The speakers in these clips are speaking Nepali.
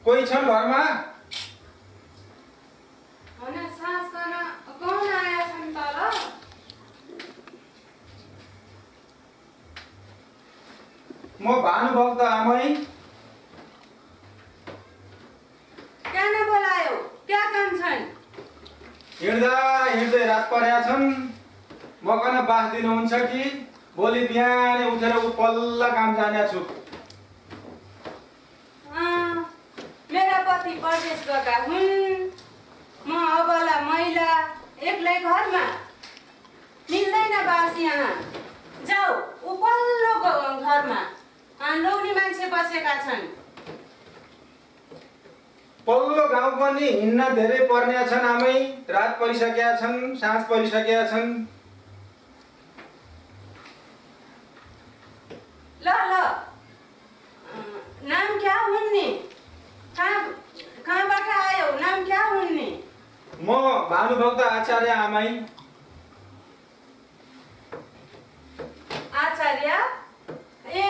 कोही छन् घरमा? होइन सास गर्न कौन आया छन् तल? म भानुभक्त आमै। क्या न बोलायो? क्या काम छन्? हिँड्दा हिँड्दै रात परेका छन्। मकन बास दिनुहुन्छ कि भोलि बिहानै उठेर उ पल्ला काम जाने छु। मेरा पति परदेश गएका हुन्। म अबला महिला एक्लै घरमा। मिल्दैन बास यहाँ। जाऊ उ पल्लो घरमा लोग्ने मान्छे बसेका छन्। पल्लो गाउँ पनि हिँड्न धेरै पर्ने छन् आमै। रात परिसकेका छन्, साँझ परिसकेका छन्। ल ल नाम क्या हुन् नि? कहाँबाट आयो? नाम क्या हुन् नि? म भानुभक्त आचार्य आमै। आचार्य? ए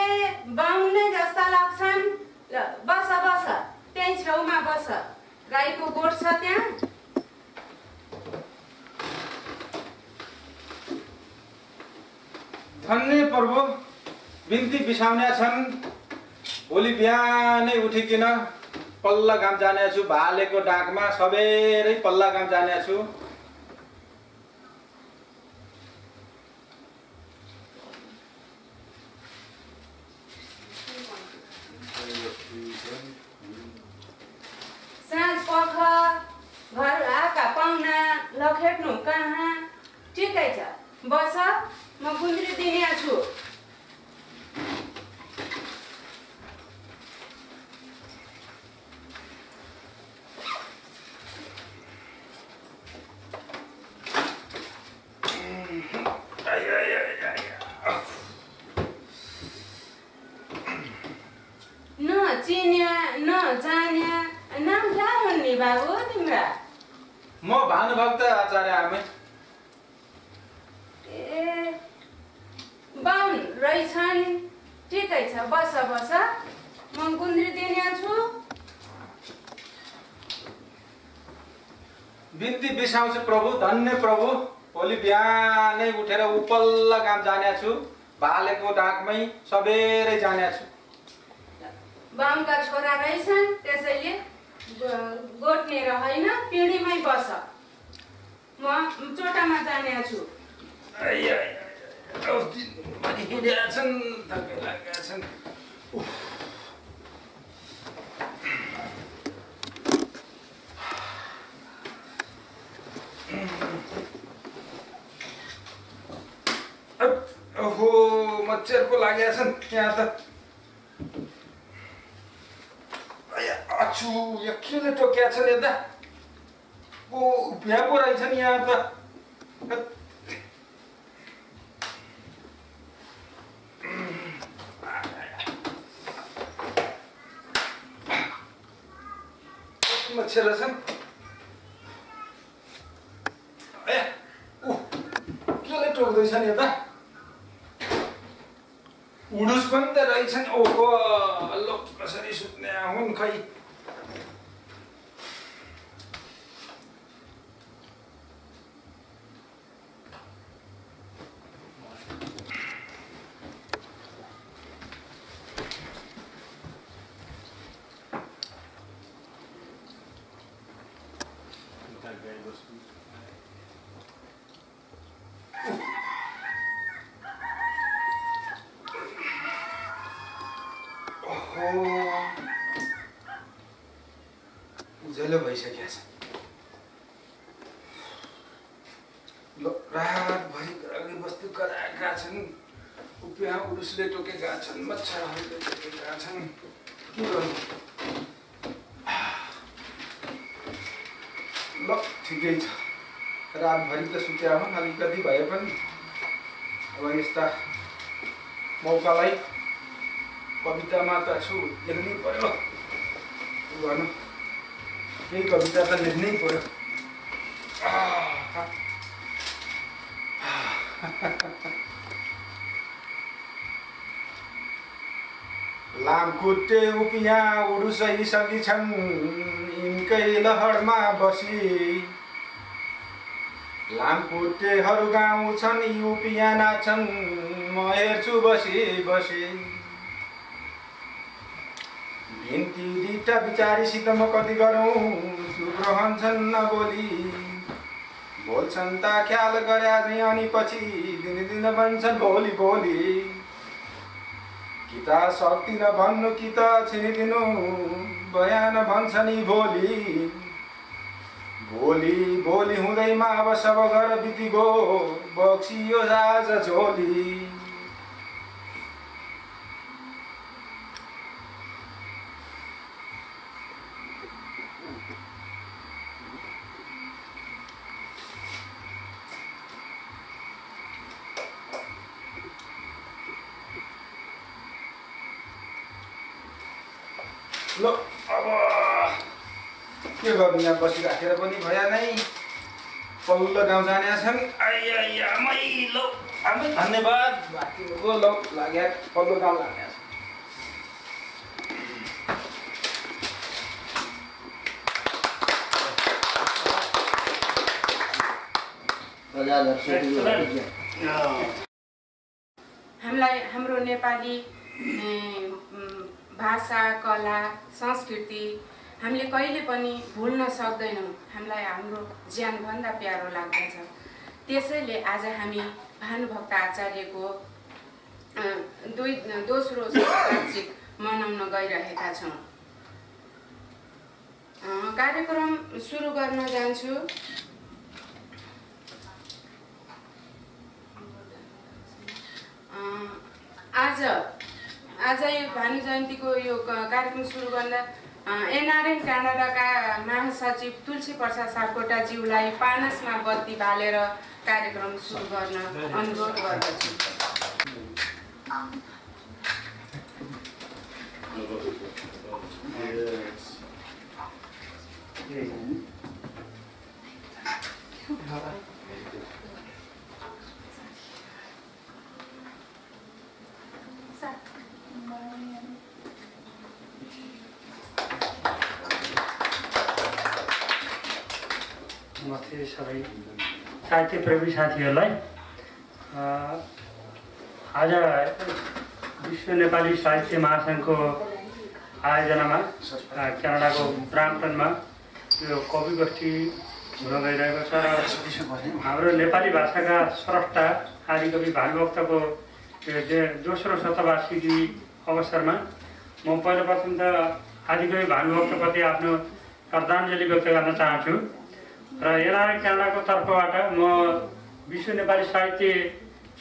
बाहुन नै जस्ता लाग्छन्। ल बस बस, त्यही छेउमा बस। गाईको गोठ छ त्यहाँ। धन्य प्रभु, बिन्ती बिसाउने छन्। भोलि बिहानै उठिकन पल्ला काम जाने छु। भालेको डाकमा सबेरै पल्ला काम जाने छु। साँझ पख घर आएका पाहुना लखेट्नु कहाँ? ठिकै छ, बस म गुन्द्री दिने छु। न चिन्या न जान्या नाम क्या हुन् नि बाबु तिम्रा? म भानुभक्त आचार्य आमै। ए बाहुन रहेछन्। ठिकै छ, बस बस म गुन्द्री दिने छु। बिन्ती बिसाउँछु प्रभु, धन्य प्रभु। भोलि बिहानै उठेर उपल्ला काम जाने छु। भालेको डाकमै सबेरै जाने छु। बाहुनका छोरा रहेछन्, त्यसैले गोठनेर होइन पिँढीमै बस। म चोटामा जाने छु। हिँडेका छन्, थकै लागेका छन्। ओहो मच्छरको लागेका छन् यहाँ त। अछु यो केले टोकेका छन् यता? ओ भ्या पो रहेछन् यहाँ त। मच्छर छन्। ए केले टोक्दैछन् यता? उडुस पनि त रहेछन्। ओहो लो कसरी सुत्ने हुन् खै। उज्यालो भइसकेको छ। रातभरि अघि बस्तु कराएका छन्। उपिया उडुसले टोकेका छन्, मच्छरहरूले टोकेका छन्। के गर्नु? ल ठिकै छ, रातभरि त सुत्या हुन् अलिकति भए पनि। अब यस्ता मौकालाई कवितामा त छु लेख्नै पर्यो। गर्नु केही कविता त लेख्नै पर्यो। लामखुट्टे उपियाँ उडुसै सँगी छन् यिनकै लहरमा बसी लामखुट्टेहरू गाउँछन् उपियाँ नाच्छन् म हेर्छु बसी बसी भिन्ती दिटा बिचारीसित म कति गरौँ चुप रहन्छन् नबोली बोल्छन् त ख्याल गरे आजै अनि पछि दिन बन्छन् भोलि भोलि कि त सक्दिन भन्नु कि त छिनिदिनु बयान भन्छन् यी भोलि भोलि भोलि हुँदैमा अब सब घर बितिगो बक्सियो आज झोली ल अब के गर्नु यहाँ बसिराखेर पनि भया नै पल्लो गाउँ जाने छन् आइया मैलो आमै धन्यवाद बाँकीको लौ लाग्या पल्लो गाउँ लाग्या हामीलाई हाम्रो नेपाली भाषा कला संस्कृति हामीले कहिले पनि भुल्न सक्दैनौँ। हामीलाई हाम्रो ज्यानभन्दा प्यारो लाग्दछ। त्यसैले आज हामी भानुभक्त आचार्यको दोस्रो वार्षिक मनाउन गइरहेका छौँ। कार्यक्रम सुरु गर्न जान्छु। आज यो भानु जयन्तीको यो कार्यक्रम सुरु गर्दा एनआरएन क्यानाडाका महासचिव तुलसी प्रसाद सापकोटाज्यूलाई पानसमा बत्ती बालेर कार्यक्रम सुरु गर्न अनुरोध गर्दछु। नमस्ते सबै साहित्य प्रेमी साथीहरूलाई। आज विश्व नेपाली साहित्य महासङ्घको आयोजनामा क्यानाडाको ब्राम्पटनमा यो कवि गोष्ठी हुन गइरहेको छ र हाम्रो नेपाली भाषाका स्रष्टा आदिकवि भानुभक्तको दोस्रो शतवार्षिकी अवसरमा म पहिलोप्रथम त आदिकवि भानुभक्तप्रति आफ्नो श्रद्धाञ्जली व्यक्त गर्न चाहन्छु र एनआरएन क्यानाडाको तर्फबाट म विश्व नेपाली साहित्य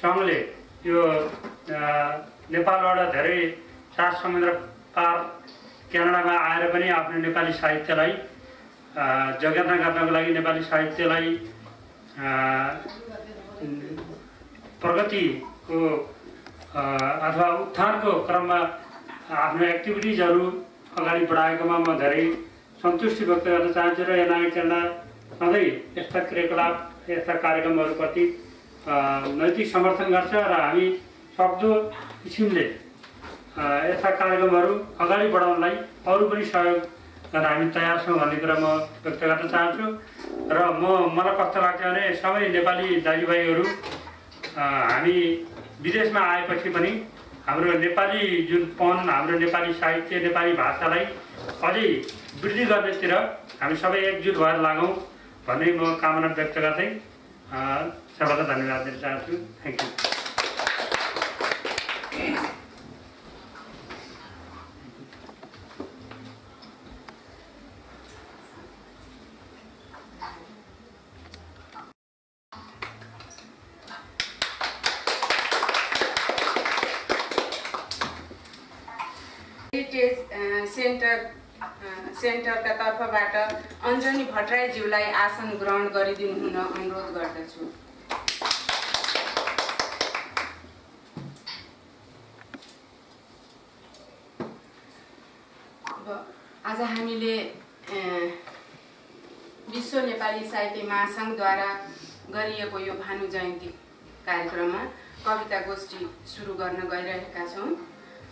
सङ्घले यो नेपालबाट धेरै 7 समुद्र पार क्यानाडामा आएर पनि आफ्नो नेपाली साहित्यलाई जगेर्ना गर्नको लागि नेपाली साहित्यलाई प्रगतिको अथवा उत्थानको क्रममा आफ्नो एक्टिभिटिजहरू अगाडि बढाएकोमा म धेरै सन्तुष्टि व्यक्त गर्न चाहन्छु र एनआरएन क्यानाडा सधैँ यस्ता क्रियाकलाप यस्ता कार्यक्रमहरूप्रति नैतिक समर्थन गर्छ र हामी सक्दो किसिमले यस्ता कार्यक्रमहरू अगाडि बढाउनलाई अरू पनि सहयोग गर्न हामी तयार छौँ भन्ने कुरा म व्यक्त गर्न चाहन्छु। र मलाई कस्तो लाग्छ भने सबै नेपाली दाजुभाइहरू हामी विदेशमा आएपछि पनि हाम्रो नेपाली जुन हाम्रो नेपाली साहित्य नेपाली भाषालाई अझै वृद्धि गर्नेतिर हामी सबै एकजुट भएर लागौँ भन्ने म कामना व्यक्त गर्दै सबैलाई धन्यवाद दिन चाहन्छु। Thank you. हेरिटेज सेन्टरका तर्फबाट अञ्जनी भट्टराईज्यूलाई आसन ग्रहण गरिदिनु हुन अनुरोध गर्दछु। आज हामीले विश्व नेपाली साहित्य महासङ्घद्वारा गरिएको यो भानु जयन्ती कार्यक्रममा कविता गोष्ठी सुरु गर्न गइरहेका छौँ।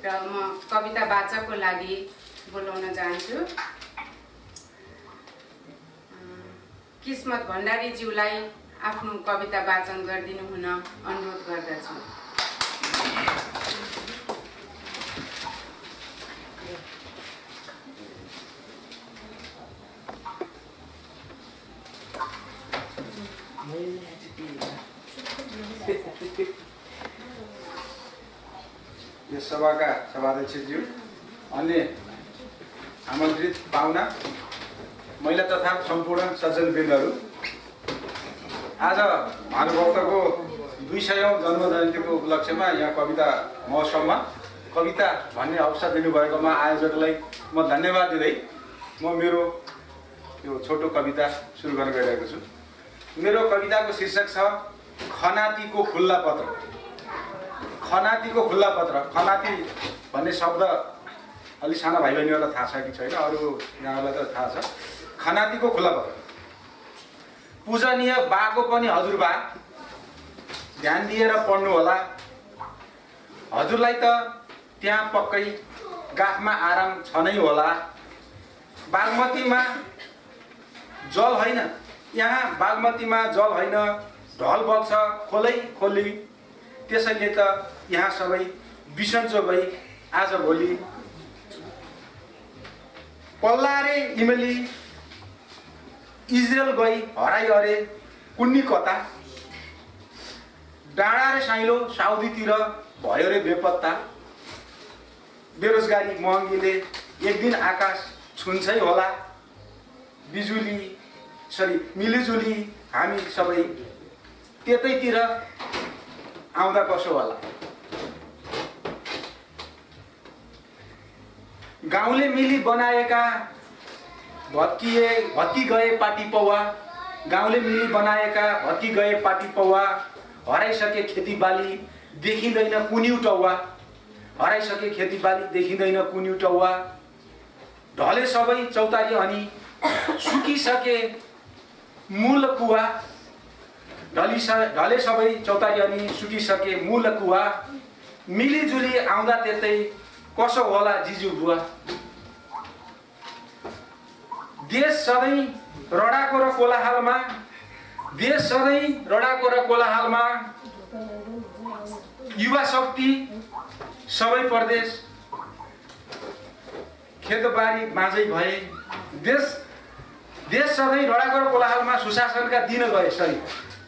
र म कविता वाचकको लागि बोलाउन चाहन्छु किस्मत भण्डारीज्यूलाई आफ्नो कविता वाचन गरिदिनु हुन अनुरोध गर्दछु। यो सभाका सभाध्यक्षज्यू, अन्य आमन्त्रित पाहुना, महिला तथा सम्पूर्ण सज्जनवृन्दहरू, आज भानुभक्तको 200औं जन्मजयन्तीको उपलक्ष्यमा यहाँ कविता महोत्सवमा कविता भन्ने अवसर दिनुभएकोमा आयोजकलाई म धन्यवाद दिँदै म मेरो यो छोटो कविता सुरु गर्न गइरहेको छु। मेरो कविताको शीर्षक छ खनातीको खुल्ला पत्र। खनातीको खुल्ला पत्र। खनाती भन्ने शब्द अलि साना भाइ बहिनीहरूलाई थाहा छ कि छैन, अरू यहाँहरूलाई त थाहा छ। खनातीको खुल्ला पत्र। पूजनीय बाको पनि हजुरबा ध्यान दिएर पढ्नु होला। हजुरलाई त त्यहाँ पक्कै गाफमा आराम छ नै होला। बागमतीमा जल होइन, यहाँ बागमतीमा जल होइन, ढल बग्छ खोलै खोली। त्यसैले त यहाँ सबै बिसन्चो भई आज भोलि पल्लारे इमली इजरायल गई हराई अरे कुन्नी कता। डाँडा रे साइलो साउदीतिर भयो रे बेपत्ता। बेरोजगारी महँगीले एक दिन आकाश छुन्छै होला। मिलिजुली हामी सबै त्यतैतिर आउँदा कसो होला। गाउँले मिली बनाएका भत्की गए पाटी पौवा। गाउँले मिली बनाएका भत्की गए पाटी पौवा। हराइसके खेतीबाली देखिँदैन कुन्यु टौवा। हराइसके खेतीबाली देखिँदैन कुन्यु टौवा। ढले सबै चौतारी अनि सुकिसके मूल कुवा। ढले सबै चौतारी अनि सुकिसके मूल कुवा। मिलिजुली आउँदा त्यतै कसो होला जिजु बुवा। देश सधैँ रडाको र कोलाहालमा। देश सधैँ रडाको र कोलाहालमा। युवा शक्ति सबै प्रदेश खेतबारी माझै भए। देश सधैँ रडाको र कोलाहालमा सुशासनका दिन गए।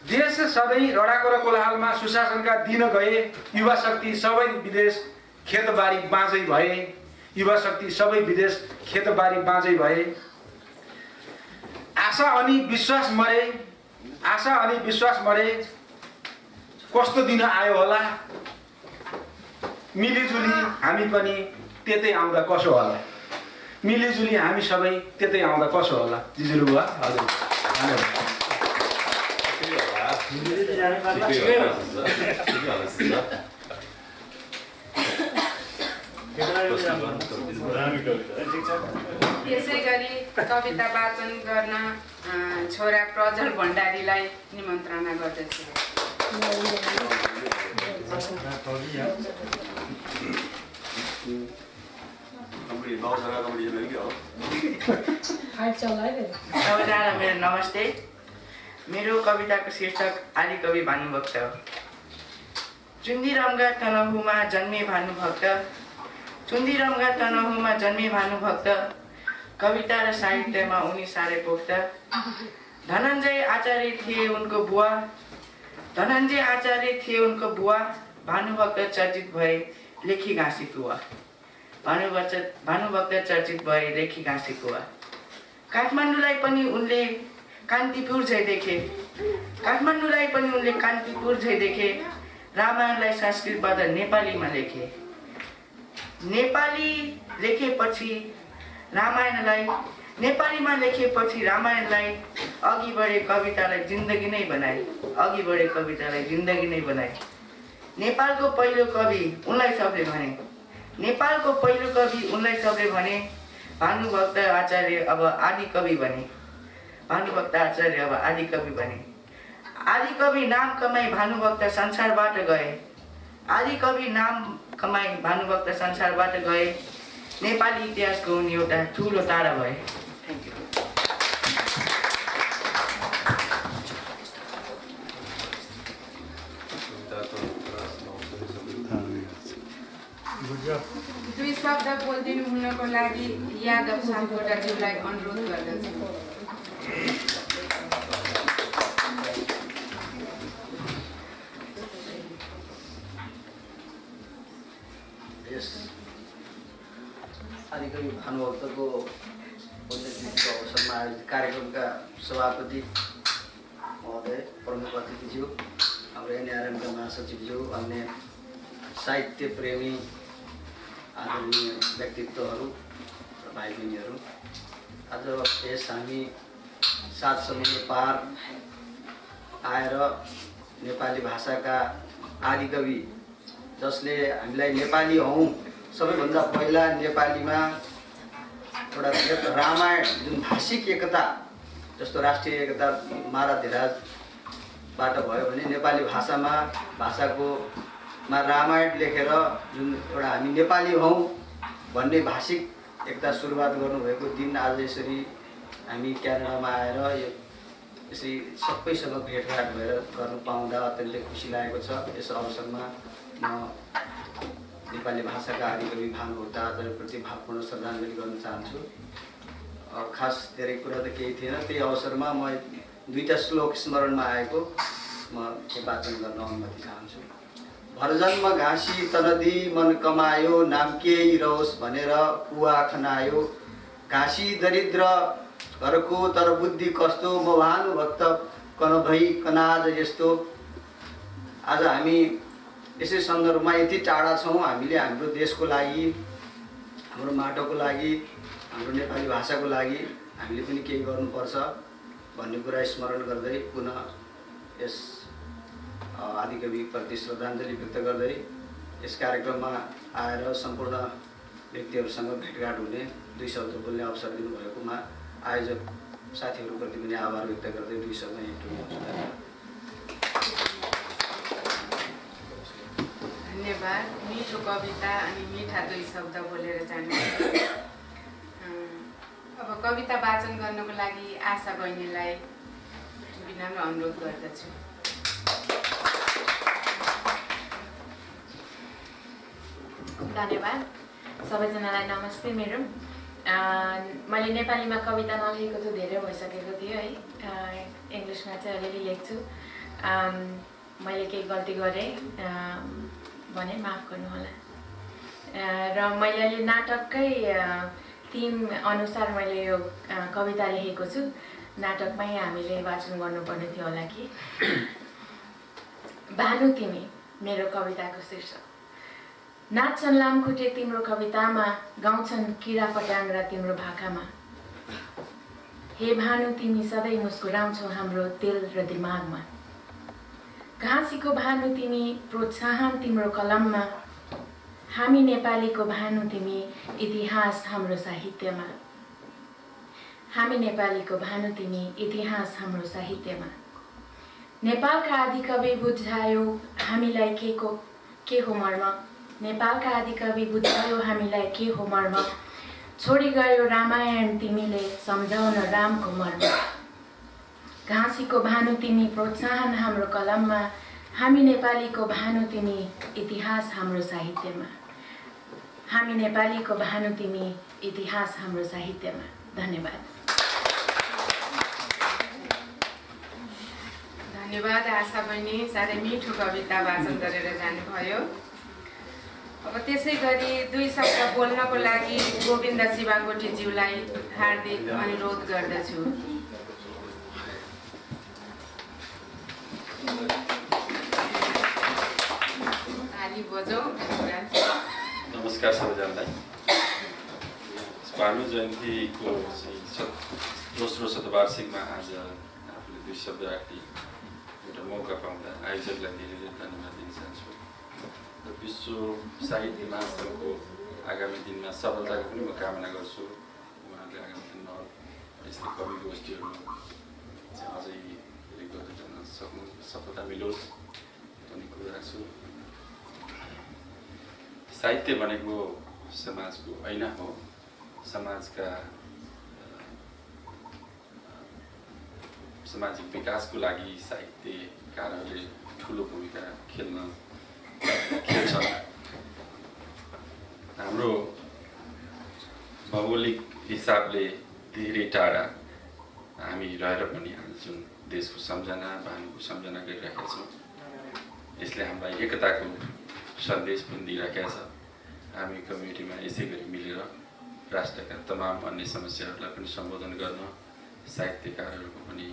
देश सधैँ रडाको र कोलाहालमा सुशासनका दिन गए। युवा शक्ति सबै विदेश खेतबारी बाँझै भए। युवा शक्ति सबै विदेश खेतबारी बाँझै भए। आशा अनि विश्वास मरे। आशा अनि विश्वास मरे। कस्तो दिन आयो होला। मिलिजुली हामी पनि त्यतै आउँदा कसो होला। मिलिजुली हामी सबै त्यतै आउँदा कसो होला। जिजुलु बुवा हजुर यसै गरी कविता वाचन गर्न छोरा प्रज्वल भण्डारीलाई निमन्त्रणा गर्दछु। सबैजना मेरो नमस्ते। मेरो कविताको शीर्षक आदिकवि भानुभक्त हो। चुन्दिरमगा तनहुमा जन्मे भानुभक्त। चुन्दिरमगा तनहुमा जन्मे भानुभक्त। कविता र साहित्यमा उनी साह्रै पोख्त। धनञ्जय आचार्य थिए उनको बुवा। धनञ्जय आचार्य थिए उनको बुवा। भानुभक्त चर्चित भए लेखी घाँसी कुवा। भानुभक्त चर्चित भए लेखी घाँसी कुवा। काठमाडौँलाई पनि उनले कान्तिपुर झै देखे। काठमाडौँलाई पनि उनले कान्तिपुर झै देखे। रामायणलाई संस्कृतबाट नेपालीमा लेखे। नेपालीमा लेखेपछि रामायणलाई अघि बढे कवितालाई जिन्दगी नै बनाए। अघि बढे कवितालाई जिन्दगी नै बनाए। नेपालको पहिलो कवि उनलाई सबले भने। नेपालको पहिलो कवि उनलाई सबले भने। भानुभक्त आचार्य अब आदि कवि बने। भानुभक्त आचार्य अब आदि कवि बने। आदि कवि नाम कमाई भानुभक्त संसारबाट गए। आदिकवि नाम कमाई भानुभक्त संसारबाट गए, नेपाली इतिहासको उनी एउटा ठुलो तारा भए। Thank you. दुई शब्द बोलिदिनु हुनको लागि यादव सापकोटाज्यूलाई अनुरोध गर्दछु। यस आदिकवि भानुभक्तको पुण्यतिथिको अवसरमा आयोजित कार्यक्रमका सभापति महोदय, प्रमुख अतिथिज्यू, हाम्रो एनआरएमका महासचिवज्यू, अन्य साहित्य प्रेमी आदरणीय व्यक्तित्वहरू र भाइ बहिनीहरू, आज यस हामी 7 समुद्र पार आएर नेपाली भाषाका आदिकवि जसले हामीलाई नेपाली हौँ, सबैभन्दा पहिला नेपालीमा एउटा रामायण जुन भाषिक एकता जस्तो राष्ट्रिय एकता महाराधिराजबाट भयो भने नेपाली भाषामा रामायण लेखेर जुन एउटा हामी नेपाली हौँ भन्ने भाषिक एकता सुरुवात गर्नुभएको दिन आज यसरी हामी क्यानाडामा आएर यसरी सबैसँग भेटघाट भएर गर्नु पाउँदा अत्यन्तै खुसी लागेको छ। यस अवसरमा म नेपाली भाषाका आदिकवि भानुभक्त आचार्यप्रति भावपूर्ण श्रद्धाञ्जली गर्न चाहन्छु। खास धेरै कुरा त केही थिएन, त्यही अवसरमा म 2टा श्लोक स्मरणमा आएको म वाचन गर्न अनुमति चाहन्छु। भरजन्म घाँसी तनदी मन कमायो, नाम केही रहोस् भनेर कुवा खनायो, घाँसी दरिद्र घरको तर बुद्धि कस्तो, म भानुभक्त कन भई कनाज यस्तो। आज हामी यसै सन्दर्भमा यति टाढा छौँ, हामीले हाम्रो देशको लागि, हाम्रो माटोको लागि, हाम्रो नेपाली भाषाको लागि हामीले पनि केही गर्नुपर्छ भन्ने कुरा स्मरण गर्दै पुनः यस आदिकविप्रति श्रद्धाञ्जली व्यक्त गर्दै यस कार्यक्रममा आएर सम्पूर्ण व्यक्तिहरूसँग भेटघाट हुने, 2 शब्द बोल्ने अवसर दिनुभएकोमा आयोजक साथीहरूप्रति पनि आभार व्यक्त गर्दै 2 शब्द यहीँ टुङ्ग्याउँछु। धन्यवाद। मिठो कविता अनि मिठा 2 शब्द बोलेर जानु। अब कविता वाचन गर्नको लागि आशा बहिनीलाई विनम्र अनुरोध गर्दछु। धन्यवाद। सबैजनालाई नमस्ते। मेरो मैले नेपालीमा कविता नलेखेको त धेरै भइसकेको थियो है, इङ्ग्लिसमा चाहिँ अलिअलि लेख्छु। मैले केही गल्ती गरेँ भने माफ गर्नु होला। र मैले अहिले नाटककै थिम अनुसार मैले यो कविता लेखेको छु। नाटकमै हामीले वाचन गर्नुपर्ने थियो होला कि। भानु तिमी मेरो कविताको शीर्षक। नाच्छन् लामखुट्टे तिम्रो कवितामा, गाउँछन् किरा फट्याङ्ग्रा तिम्रो भाकामा। हे भानु तिमी सधैँ मुस्कुराउँछौ हाम्रो दिल र दिमागमा। घाँसीको भानु तिमी, प्रोत्साहन तिम्रो कलममा। हामी नेपालीको भानु तिमी, इतिहास हाम्रो साहित्यमा। हामी नेपालीको भानु तिमी, इतिहास हाम्रो साहित्यमा। नेपालका आदिकवि बुझायो हामीलाई के हो मर्म। नेपालका आदिकवि बुझायो हामीलाई के हो मर्म। छोडी गयो रामायण तिमीले, सम्झाउन रामको मर्म। घाँसीको भानु तिमी, प्रोत्साहन हाम्रो कलममा। हामी नेपालीको भानु तिमी, इतिहास हाम्रो साहित्यमा। हामी नेपालीको भानु तिमी, इतिहास हाम्रो साहित्यमा। धन्यवाद। धन्यवाद आशा बहिनी, साह्रै मिठो कविता वाचन गरेर जानुभयो। अब त्यसै गरी 2 शब्द बोल्नको लागि गोविन्द शिवाकोटीज्यूलाई हार्दिक अनुरोध गर्दछु। ताली बजाऊ। नमस्कार सबैजनालाई। भानु जयन्तीको दोस्रो शतवार्षिकमा आज आफूले 2 शब्द राख्ने एउटा मौका पाउँदा आयोजकलाई धेरै धेरै धन्यवाद दिन चाहन्छु। र विश्व साहित्य महासङ्घको आगामी दिनमा सफलताको पनि म कामना गर्छु। उहाँहरूले आगामी दिनमा यस्तै कवि गोष्ठीहरू चाहिँ अझै धेरै गर्दै जान सक्नु, सफलता मिलोस् भन्ने कुरा राख्छु। साहित्य भनेको समाजको ऐना हो। समाजका सामाजिक विकासको लागि साहित्यकारहरूले ठुलो भूमिका खेल्छन्। हाम्रो भौगोलिक हिसाबले धेरै टाढा हामी रहेर पनि जुन देशको सम्झना भानुको सम्झना गरिरहेका छौँ, यसले हामीलाई एकताको सन्देश पनि दिइरहेका छ। हामी कम्युनिटीमा यसै गरी मिलेर राष्ट्रका तमाम अन्य समस्याहरूलाई पनि सम्बोधन गर्न साहित्यकारहरूको पनि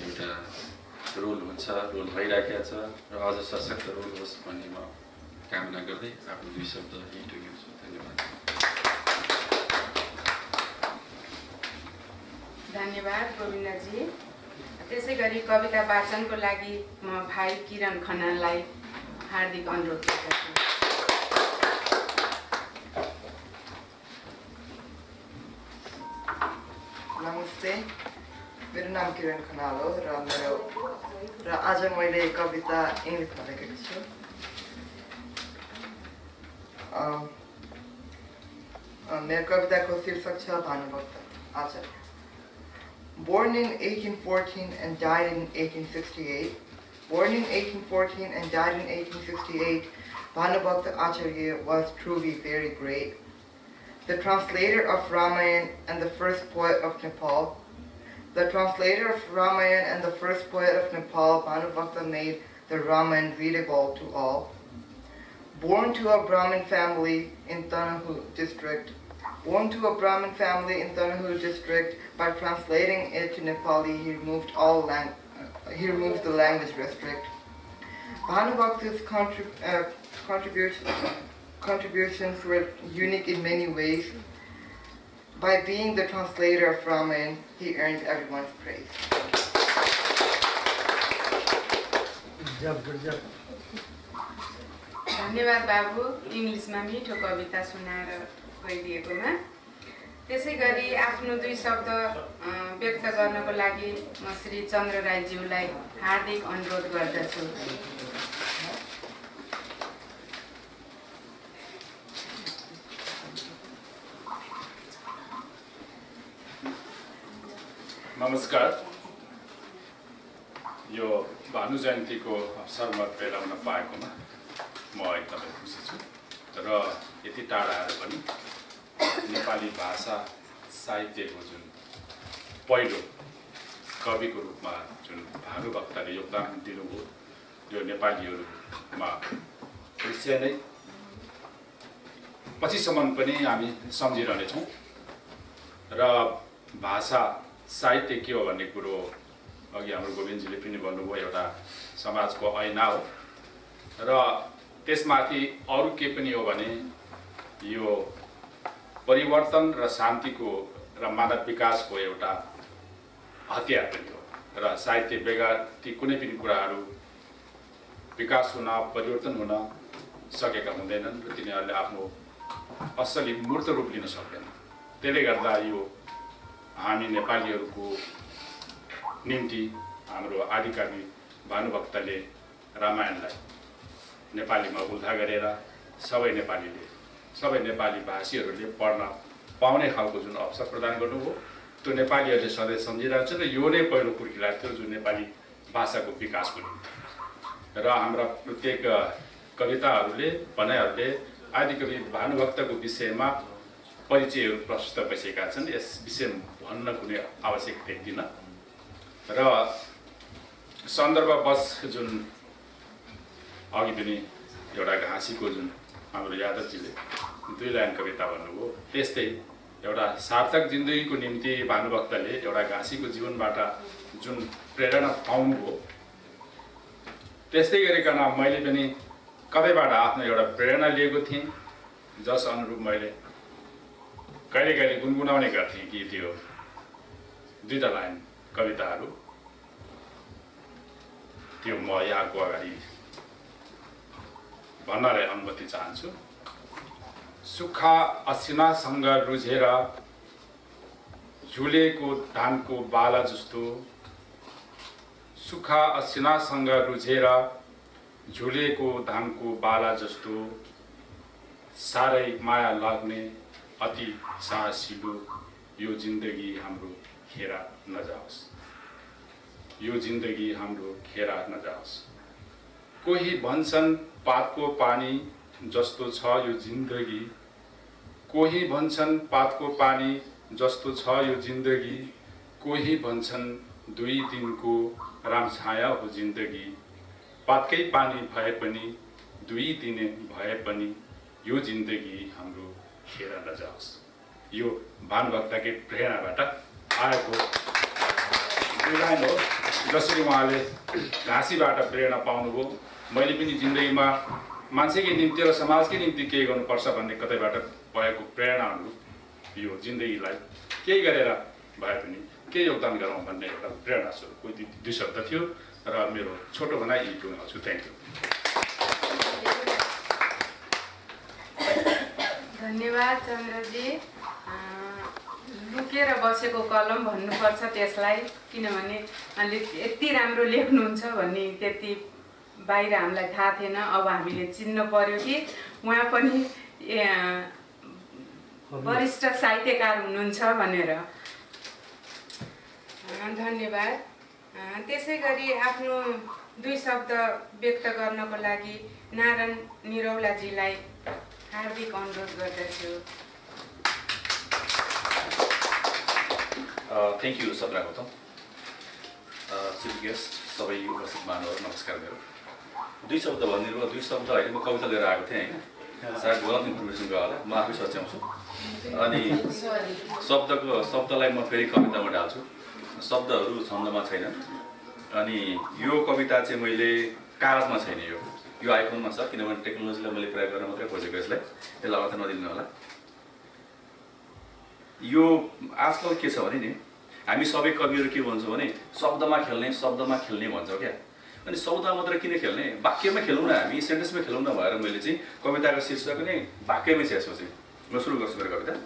एउटा रोल हुन्छ, रोल भइरहेको छ र अझ सशक्त रोल होस् भन्ने म कामना गर्दै आफ्नो 2 शब्द यही टुङ्ग्याउँछु। धन्यवाद। धन्यवाद गोविन्दजी। त्यसै गरी कविता वाचनको लागि म भाइ किरण खनाललाई हार्दिक अनुरोध गर्दछु। नमस्ते, मेरो नाम किरण खनाल हो र आज मैले कविता इङ्ग्लिसमा लेखेको छु। मेरो कविताको शीर्षक छ Bhanubhakta Acharya. Born in 1814 and died in 1868. Born in 1814 and died in 1868, Bhanubhakta Acharya was truly very great. The translator of Ramayana and the first poet of Nepal. The translator of Ramayana and the first poet of Nepal, Bhanubhakta made the Ramayana readable to all. Born to a Brahmin family in Tanahu district, by translating it to Nepali, he removed the language restrict. Bhanubhakta's contributions were unique in many ways. By being the translator of Ramayana, he earned everyone's praise. धन्यवाद बाबु, इङ्ग्लिसमा मिठो कविता सुनाएर गइदिएकोमा। त्यसै गरी आफ्नो 2 शब्द व्यक्त गर्नको लागि म श्री चन्द्र राईज्यूलाई हार्दिक अनुरोध गर्दछु। नमस्कार। यो भानु जयन्तीको अवसरमा प्रेरण पाएकोमा म एकदमै खुसी छु र यति टाढा आएर पनि नेपाली भाषा साहित्यको जुन पहिलो कविको रूपमा जुन भानुभक्तले योगदान दिनुभयो, यो नेपालीहरूमा दृश्य नै पछिसम्म पनि हामी सम्झिरहनेछौँ। र भाषा साहित्य के हो भन्ने कुरो अघि हाम्रो गोविन्दजीले पनि भन्नुभयो, एउटा समाजको ऐना हो र त्यसमाथि अरू के पनि हो भने यो परिवर्तन र शान्तिको र मानव विकासको एउटा हतियार पनि हो। र साहित्य बेगर ती कुनै पनि कुराहरू विकास हुन, परिवर्तन हुन सकेका हुँदैनन् र तिनीहरूले आफ्नो असली मूर्त रूप लिन सक्दैन। त्यसले गर्दा यो हामी नेपालीहरूको निम्ति हाम्रो आदिकवि भानुभक्तले रामायणलाई नेपालीमा उल्था गरेर सबै नेपाली भाषीहरूले पढ्न पाउने खालको जुन अवसर प्रदान गर्नुभयो, त्यो नेपालीहरूले सधैँ सम्झिरहेको छ र यो नै पहिलो कुर्किला थियो जुन नेपाली भाषाको विकासको निम्ति। र हाम्रा प्रत्येक कविताहरूले भनाइहरूले आदिकवि भानुभक्तको विषयमा परिचयहरू प्रशस्त भइसकेका छन्। यस विषयमा भन्न कुनै आवश्यक देख्दिन र सन्दर्भवश जुन अघि पनि एउटा घाँसीको जुन हाम्रो यादवजीले 2 लाइन कविता भन्नुभयो, त्यस्तै एउटा सार्थक जिन्दगीको निम्ति भानुभक्तले एउटा घाँसीको जीवनबाट जुन प्रेरणा पाउनुभयो, त्यस्तै गरिकन मैले पनि कतैबाट आफ्नो एउटा प्रेरणा लिएको थिएँ, जस अनुरूप मैले कहिले कहिले गुनगुनाउने गर्थेँ कि त्यो 2 लाइन कविताहरू त्यो म यहाँको अगाडि भन्नलाई अनुमति चाहन्छु। सुक्खा असिनासँग रुझेर झुलेको धानको बाला जस्तो, सुक्खा असिनासँग रुझेर झुलेको धानको बाला जस्तो साह्रै माया लाग्ने अति साहसिलो यो जिन्दगी हाम्रो खेर नजाओस्, यो जिन्दगी हाम्रो खेर नजाओस्। कोही भन्छन् पातको पानी जस्तो छ यो जिन्दगी, कोही भन्छन् पातको पानी जस्तो छ यो जिन्दगी, कोही भन्छन् 2 दिनको रामछाया हो जिन्दगी। पातकै पानी भए पनि 2 दिन भए पनि यो जिन्दगी हाम्रो खेर नजाओस्। यो भानुभक्तकै प्रेरणाबाट आएको लाइन हो। जसरी उहाँले घाँसीबाट प्रेरणा पाउनुभयो, मैले पनि जिन्दगीमा मान्छेकै निम्ति र समाजकै निम्ति केही गर्नुपर्छ भन्ने कतैबाट भएको प्रेरणाहरू यो जिन्दगीलाई केही गरेर भए पनि केही योगदान गरौँ भन्ने एउटा प्रेरणा स्वरूप कोही 2 शब्द थियो र मेरो छोटो भनाइ यही टुङ्गाउँछु। Thank you. धन्यवाद चन्द्रजी। लुकेर बसेको कलम भन्नुपर्छ त्यसलाई, किनभने यति राम्रो लेख्नुहुन्छ भन्ने त्यति बाहिर हामीलाई थाहा थिएन। अब हामीले चिन्न पर्यो कि उहाँ पनि वरिष्ठ साहित्यकार हुनुहुन्छ भनेर। धन्यवाद। त्यसै गरी आफ्नो 2 शब्द व्यक्त गर्नको लागि नारायण निरौलाजीलाई हार्दिक अनुरोध गर्दछु। Thank you Sapna Gautam. Chief guest, सबै उपस्थित महानुभाव नमस्कार। मेरो 2 शब्द भनिदिनु। 2 शब्द होइन, म कविता लिएर आएको थिएँ होइन, सायद गलत इन्फर्मेसन गयो होला, म आफै सच्याउँछु। अनि शब्दलाई म फेरि कवितामा ढाल्छु। शब्दहरू छन्दमा छैन। अनि यो कविता चाहिँ मैले कागजमा छैन, यो आइफोनमा छ, किनभने टेक्नोलोजीलाई मैले प्रयोग गर्न मात्रै खोजेको यसलाई अर्थ नदिनु होला। यो आजकल के छ भने नि, हामी सबै कविहरू के भन्छौँ भने शब्दमा खेल्ने भन्छौँ क्या। अनि शब्दमा मात्र किन खेल्ने, वाक्यमा खेलौँ न, हामी सेन्टेन्समा खेलौँ न भएर मैले चाहिँ कविताको शीर्षक नै वाक्यमै छ। यसपछि म सुरु गर्छु मेरो कविता।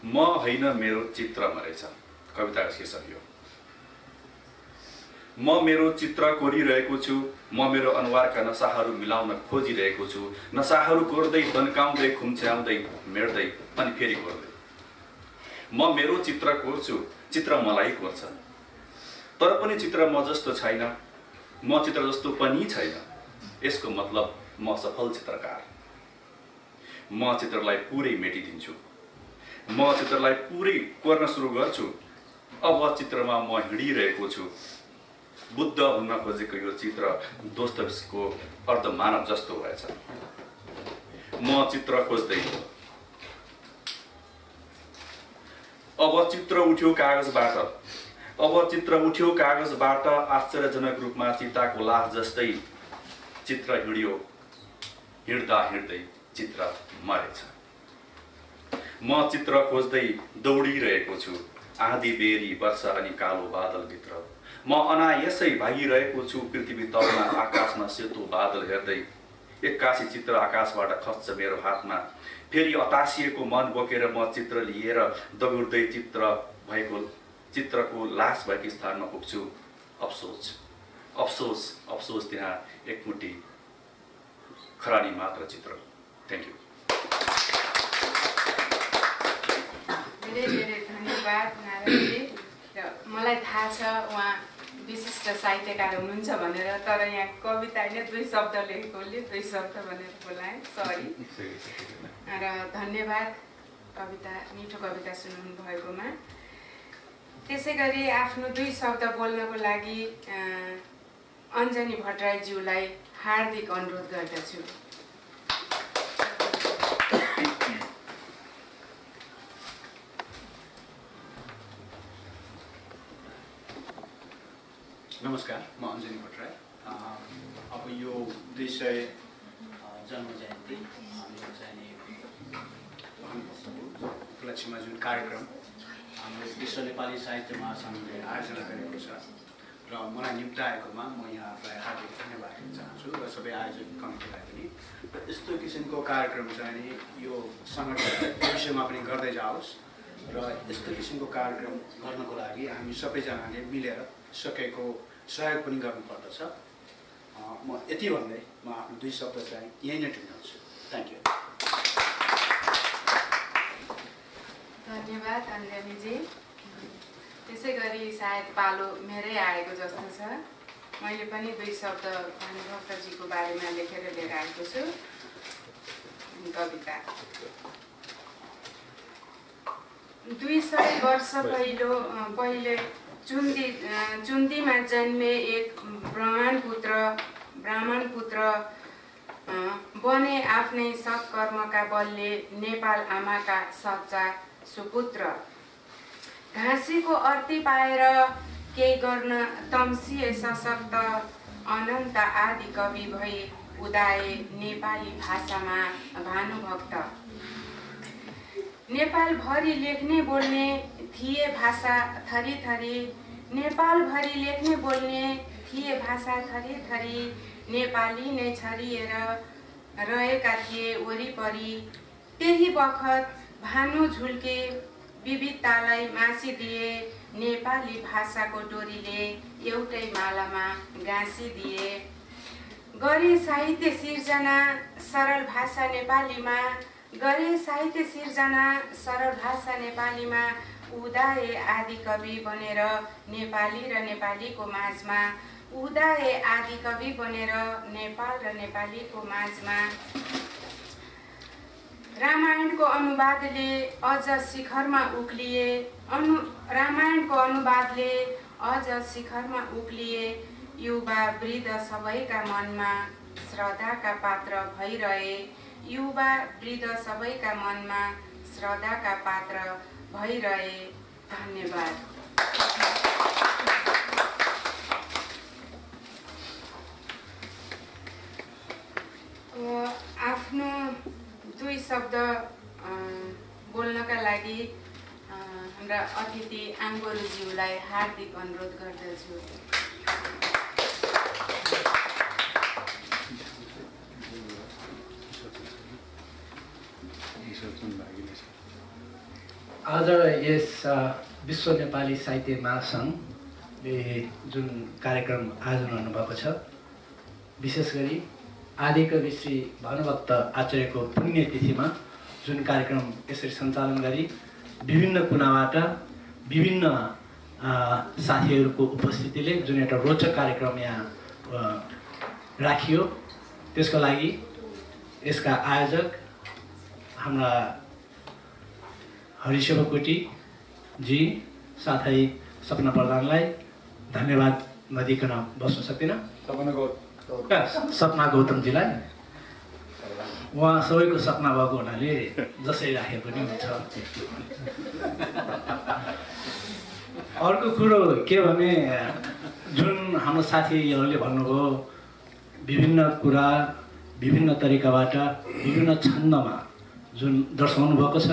म होइन मेरो चित्रमा रहेछ, कविताको शीर्षक यो। म मेरो चित्र कोरिरहेको छु, म मेरो अनुहारका नसाहरू मिलाउन खोजिरहेको छु, नसाहरू कोर्दै तन्काउँदै खुम्च्याउँदै मेट्दै अनि फेरि कोर्दै। म मेरो चित्र कोर्छु, चित्र मलाई कोर्छ, तर पनि चित्र म जस्तो छैन, म चित्र जस्तो पनि छैन। यसको मतलब म सफल चित्रकार। म चित्रलाई पुरै मेटिदिन्छु, म चित्रलाई पुरै कोर्न सुरु गर्छु। अब चित्रमा म हिँडिरहेको छु। बुद्ध हुन खोजेको यो चित्र दोस्तोको अर्धमानव जस्तो भएछ। म चित्र खोज्दै, अब चित्र उठ्यो कागजबाट, आश्चर्यजनक रूपमा चिताको लास जस्तै चित्र हिँड्यो। हिँड्दा हिँड्दै चित्र मरेछ। म चित्र खोज्दै दौडिरहेको छु, आँधी बेरी वर्षा अनि कालो बादलभित्र। म अनायासै भागिरहेको छु पृथ्वी तलमा, आकाशमा सेतो बादल हेर्दै। एक्कासी चित्र आकाशबाट खस्छ मेरो हातमा, फेरि अतासिएको मन बोकेर म चित्र लिएर दौड्दै चित्रको लास भएको स्थानमा पुग्छु। अफसोस त्यहाँ एकमुठी खरानी मात्र चित्र। Thank you. धेरै धन्यवाद नारायणजी। मलाई थाहा छ उहाँ विशिष्ट साहित्यकार हुनुहुन्छ भनेर, तर यहाँ कविता होइन 2 शब्द लेखेकोले 2 शब्द भनेर बोलाएँ, सरी। र धन्यवाद कविता, मिठो कविता सुन्नु भएकोमा। त्यसै गरी आफ्नो 2 शब्द बोल्नको लागि अञ्जनी भट्टराईज्यूलाई हार्दिक अनुरोध गर्दछु। नमस्कार, म अञ्जनी भट्टराई। अब यो 200 जन्म जयन्ती हाम्रो चाहिँ उपलक्ष्यमा जुन कार्यक्रम हाम्रो विश्व नेपाली साहित्य महासङ्घले आयोजना गरेको छ र मलाई निम्ताएकोमा म यहाँलाई हार्दिक धन्यवाद दिन चाहन्छु र सबै आयोजक कमिटीलाई पनि। र यस्तो किसिमको कार्यक्रम चाहिँ यो सङ्गठन भविष्यमा पनि गर्दै जाओस् र यस्तो किसिमको कार्यक्रम गर्नको लागि हामी सबैजनाले मिलेर सकेको सहयोग पनि गर्नुपर्दछ। म यति भन्दै म आफ्नो 2 शब्द चाहिँ यही नै टुङ्ग्याउँछु। Thank you. धन्यवाद अञ्जलीजी। त्यसै गरी सायद पालो मेरै आएको जस्तो छ। मैले पनि 2 शब्द भानुभक्तजीको बारेमा लेखेर लिएर आएको छु। कविता 200 वर्ष पहिले चुन्दीमा जन्मे एक ब्राह्मण पुत्र बने आफ्नै सत्कर्मका बलले नेपाल आमाका सच्चा सुपुत्र। घाँसीको अर्ती पाएर केही गर्न तम्सिए सशक्त अनन्त आदि कवि भई उदाए नेपाली भाषामा भानुभक्त। नेपालभरि लेख्ने बोल्ने थिए भाषा थरी थरी, नेपालभरि लेख्ने बोल्ने थिए भाषा थरी थरी, नेपाली नै छरिएर रहेका थिए वरिपरि। त्यही बखत भानु झुल्के विविधतालाई मासिदिए, नेपाली भाषाको डोरीले एउटै मालामा गाँसिदिए। गरे साहित्य सिर्जना सरल भाषा नेपालीमा, गरे साहित्य सिर्जना सरल भाषा नेपालीमा, उदाए आदि कवि बनेर नेपाली र नेपालीको माझमा, उदाए आदि कवि बनेर नेपाल र नेपालीको माझमा। रामायणको अनुवादले अझ शिखरमा उक्लिए, रामायणको अनुवादले अझ शिखरमा उक्लिए, युवा वृद्ध सबैका मनमा श्रद्धाका पात्र भइरहे, युवा वृद्ध सबैका मनमा श्रद्धाका पात्र भइरहे। धन्यवाद। आफ्नो 2 शब्द बोल्नका लागि हाम्रा अतिथि आङ्गोरुज्यूलाई हार्दिक अनुरोध गर्दछु। आज यस विश्व नेपाली साहित्य महासङ्घले जुन कार्यक्रम आयोजन गर्नुभएको छ, विशेष गरी आदिकवि श्री भानुभक्त आचार्यको पुण्यतिथिमा जुन कार्यक्रम यसरी सञ्चालन गरी विभिन्न कुनाबाट विभिन्न साथीहरूको उपस्थितिले जुन एउटा रोचक कार्यक्रम यहाँ राखियो, त्यसको लागि यसका आयोजक हाम्रा हरिशेव कोटीजी साथै सपना प्रधानलाई धन्यवाद नदिकन बस्न सक्दिनँ। सपना गौतमजीलाई, उहाँ सबैको सपना भएको हुनाले जसै राखे पनि हुन्छ। अर्को कुरो के भने, जुन हाम्रो साथीहरूले भन्नुभयो विभिन्न कुरा विभिन्न तरिकाबाट विभिन्न छन्दमा जुन दर्शाउनु भएको छ,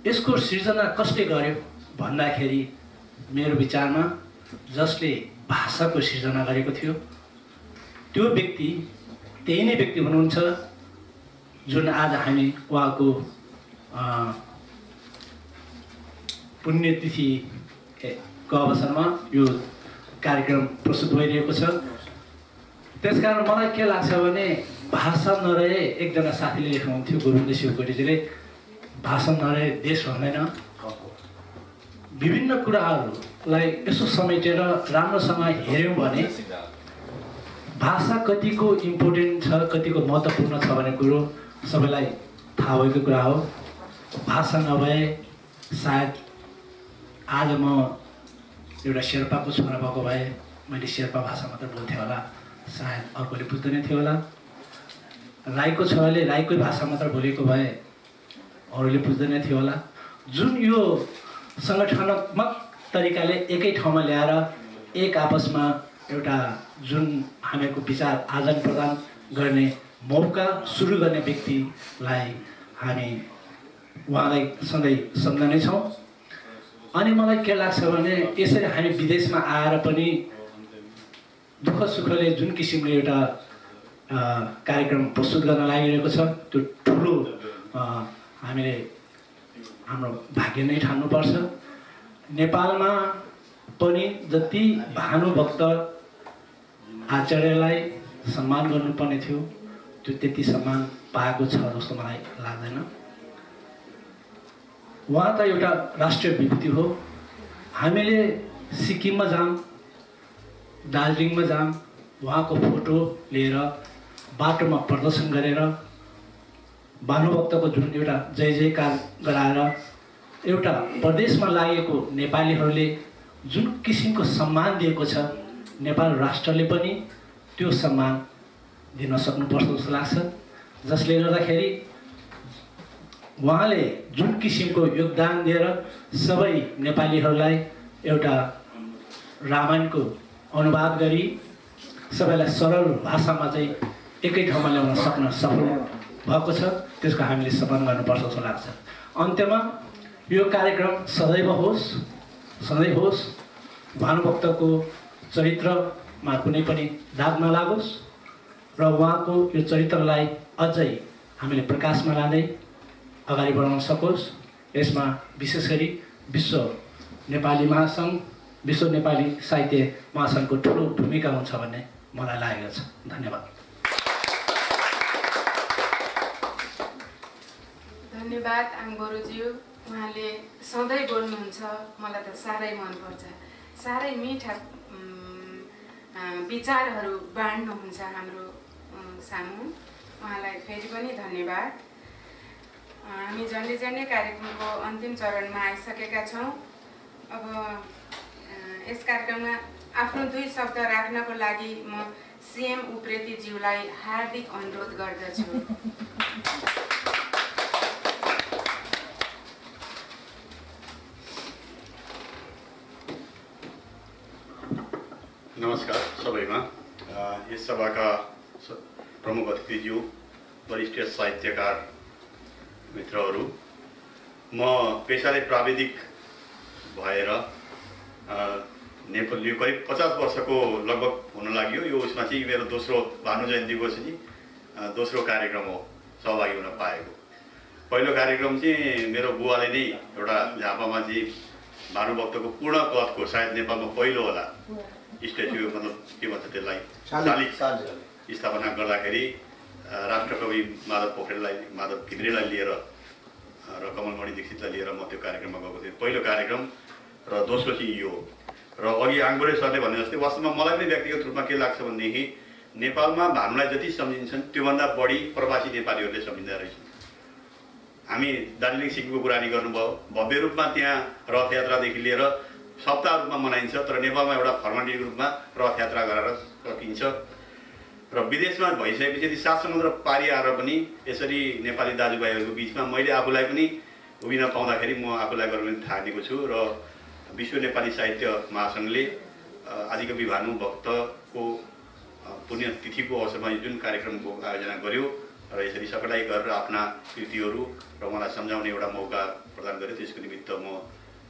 यसको सिर्जना कसले गर्यो भन्दाखेरि मेरो विचारमा जसले भाषाको सिर्जना गरेको थियो त्यो व्यक्ति त्यही नै व्यक्ति हुनुहुन्छ जुन आज हामी उहाँको पुण्यतिथिको अवसरमा यो कार्यक्रम प्रस्तुत भइरहेको छ। त्यसकारण मलाई के लाग्छ भने भाषा नरहे, एकजना साथीले लेख्नुहुन्थ्यो गोविन्द शिवकोटीजीले, भाषा नरहे देश हुँदैन। विभिन्न कुराहरूलाई यसो समेटेर राम्रोसँग हेऱ्यौँ भने भाषा कतिको इम्पोर्टेन्ट छ, कतिको महत्त्वपूर्ण छ भन्ने कुरो सबैलाई थाहा भएको कुरा हो। भाषा नभए सायद आज म एउटा शेर्पाको छोरा भएको भए मैले शेर्पा भाषा मात्र बोल्थेँ होला, सायद अर्कोले बुझ्दैन थियो होला। राईको छोराले राईकै भाषा मात्र बोलेको भए अरूले बुझ्दैन थियो होला। जुन यो सङ्गठनात्मक तरिकाले एकै ठाउँमा ल्याएर एक आपसमा एउटा जुन हामीहरूको विचार आदान प्रदान गर्ने मौका सुरु गर्ने व्यक्तिलाई हामी उहाँलाई सधैँ सम्झनेछौँ। अनि मलाई के लाग्छ भने यसरी हामी विदेशमा आएर पनि दुःख सुखले जुन किसिमले एउटा कार्यक्रम प्रस्तुत गर्न लागिरहेको छ, त्यो ठुलो हामीले हाम्रो भाग्य नै ठान्नुपर्छ। नेपालमा पनि जति भानुभक्त आचार्यलाई सम्मान गर्नुपर्ने थियो त्यो त्यति सम्मान पाएको छ जस्तो मलाई लाग्दैन। उहाँ त एउटा राष्ट्रिय विभूति हो। हामीले सिक्किममा जाऊँ, दार्जिलिङमा जाऊँ, उहाँको फोटो लिएर बाटोमा प्रदर्शन गरेर भानुभक्तको जुन एउटा जय जयकार गराएर एउटा प्रदेशमा लागेको नेपालीहरूले जुन किसिमको सम्मान दिएको छ, नेपाल राष्ट्रले पनि त्यो सम्मान दिन सक्नुपर्छ जस्तो लाग्छ। जसले गर्दाखेरि उहाँले जुन किसिमको योगदान दिएर सबै नेपालीहरूलाई एउटा रामायणको अनुवाद गरी सबैलाई सरल भाषामा चाहिँ एकै ठाउँमा ल्याउन सक्न सफल भएको छ। त्यसको हामीले सम्मान गर्नुपर्छ जस्तो लाग्छ। अन्त्यमा यो कार्यक्रम सदैव होस्, भानुभक्तको चरित्रमा कुनै पनि दाग नलागोस् र उहाँको यो चरित्रलाई अझै हामीले प्रकाशमा लाँदै अगाडि बढाउन सकोस्। यसमा विशेष गरी विश्व नेपाली महासङ्घ, विश्व नेपाली साहित्य महासङ्घको ठुलो भूमिका हुन्छ भन्ने मलाई लागेको छ। धन्यवाद। धन्यवाद आङबरुज्यू। उहाँले सधैँ बोल्नुहुन्छ, मलाई त साह्रै मनपर्छ। साह्रै मिठा विचारहरू बाँड्नुहुन्छ हाम्रो सामु। उहाँलाई फेरि पनि धन्यवाद। हामी झन्डै झन्डै कार्यक्रमको अन्तिम चरणमा आइसकेका छौँ। अब यस कार्यक्रममा आफ्नो 2 शब्द राख्नको लागि म सीएम उप्रेतीज्यूलाई हार्दिक अनुरोध गर्दछु। नमस्कार सबैमा। यस सभाका प्रमुख अतिथिज्यू, वरिष्ठ साहित्यकार मित्रहरू, म पेसाले प्राविधिक भएर नेपाल यो करिब 50 वर्षको लगभग हुन लाग्यो। यो उसमा चाहिँ मेरो दोस्रो भानु जयन्तीको चाहिँ दोस्रो कार्यक्रम हो सहभागी हुन पाएको। पहिलो कार्यक्रम चाहिँ मेरो बुवाले नै एउटा झापामा चाहिँ भानुभक्तको पूर्ण कदको, सायद नेपालमा पहिलो होला स्ट्याच्यु, मतलब के भन्छ त्यसलाई, शालिग स्थापना गर्दाखेरि राष्ट्रकवि माधव घिमिरेलाई लिएर र कमलमणि दीक्षितलाई लिएर म त्यो कार्यक्रममा गएको थिएँ। पहिलो कार्यक्रम र दोस्रो चाहिँ यो। र अघि आङबुरे सरले भने जस्तै वास्तवमा मलाई पनि व्यक्तिगत रूपमा के लाग्छ भनेदेखि नेपालमा भानुलाई जति सम्झिन्छन् त्योभन्दा बढी प्रवासी नेपालीहरूले सम्झिँदा रहेछन्। हामी दार्जिलिङ सिक्किमको कुरानी गर्नुभयो, भव्य रूपमा त्यहाँ रथयात्रादेखि लिएर सप्ताह रूपमा मनाइन्छ, तर नेपालमा एउटा फर्मालिटी रूपमा रथयात्रा गरेर सकिन्छ। र विदेशमा भइसकेपछि 7 समुद्र पारी आएर पनि यसरी नेपाली दाजुभाइहरूको बिचमा मैले आफूलाई पनि उभिन पाउँदाखेरि म आफूलाई गर्व ठानेको छु। र विश्व नेपाली साहित्य महासङ्घले आदिकवि भानुभक्तको पुण्यतिथिको अवसरमा जुन कार्यक्रमको आयोजना गर्यो र यसरी सबैलाई गरेर आफ्ना कृतिहरू र उहाँलाई सम्झाउने एउटा मौका प्रदान गर्यो, त्यसको निमित्त म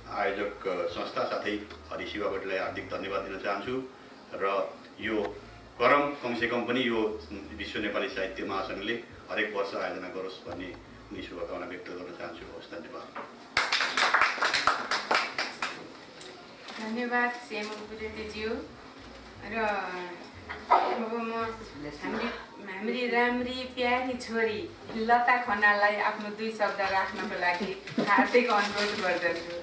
आयोजक संस्था साथै हरि शिवा भट्टलाई हार्दिक धन्यवाद दिन चाहन्छु। र यो करम कमसेकम पनि यो विश्व नेपाली साहित्य महासङ्घले हरेक वर्ष आयोजना गरोस् भन्ने उनी शुभकामना व्यक्त गर्न चाहन्छु। हवस्, धन्यवाद। धन्यवाद सीएम उप्रेतीज्यू। र अब म हाम्री राम्री प्यारी छोरी लता खनाललाई आफ्नो 2 शब्द राख्नको लागि हार्दिक अनुरोध गर्दछु।